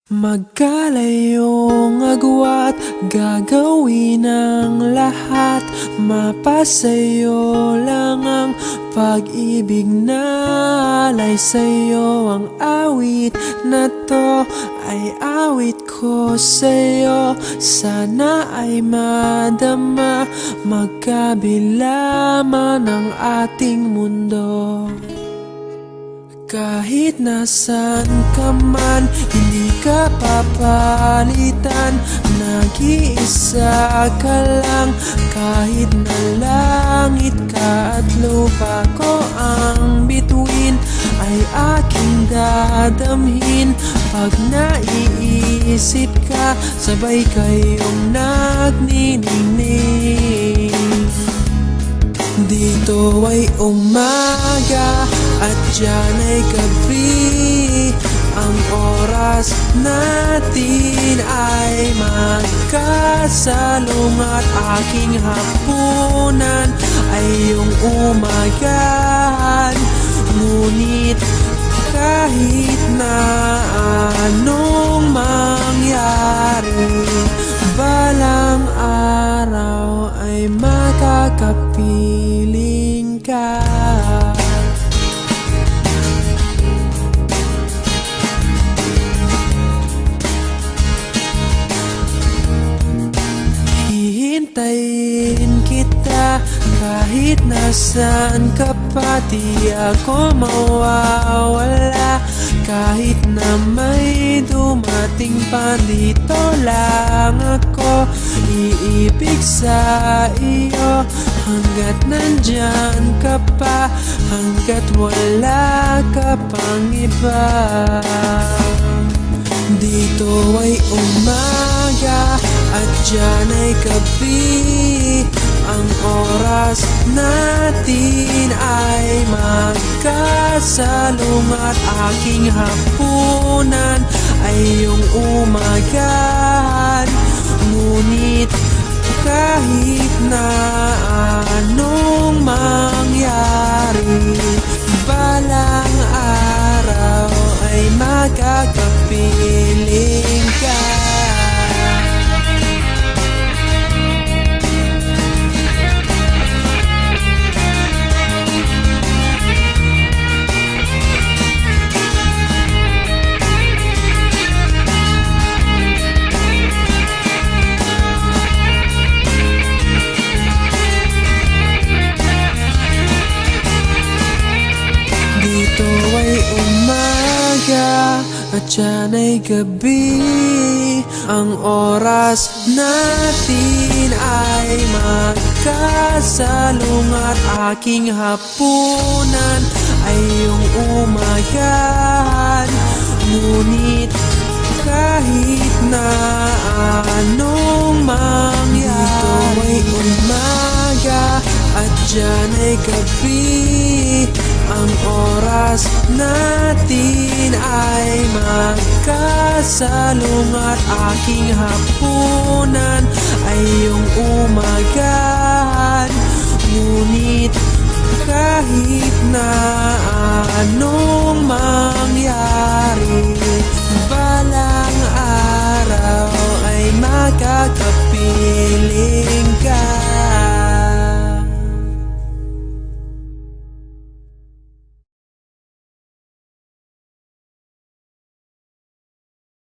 Magkalayong agwat, gagawin ang lahat. Mapasayo lang ang pag-ibig na alay sa'yo. Ang awit na to ay awit ko sa'yo. Sana ay madama, magkabila man ang ating mundo. Kahit nasan ka man, hindi ka papalitan. Nag-iisa ka lang, kahit na langit ka at lupa ko ang bituin, ay aking dadamhin. Pag naiisip ka, sabay kayong nagniningning. Dito ay umaga at diyan ay gabi. Ang oras natin ay magkasalungat. Aking hapunan ay iyong umagahan. Ngunit kahit na anong mangyari, balang araw ay makakapiling ka. Hihintayin kita kahit nasaan ka pa. Di ako mawawala kahit na may dumating pa. Dito lang ako iibig sa iyo hanggat nandyan ka pa, hanggat wala ka pang iba. Dito ay umaga at diyan ay gabi. Ang oras natin ay magkasalungat. Aking hapunan ay iyong umagahan. Ngunit kahit na anong mangyari, balang araw ay magkakapiling ka. Dito ay umaga at diyan ay gabi. Ang oras natin ay magkasalungat. Aking hapunan ay iyong umagahan. Ngunit kahit na anong mangyari, dito ay umaga at diyan ay gabi. Ang oras natin ay magkasalungat. Aking hapunan ay iyong umagahan.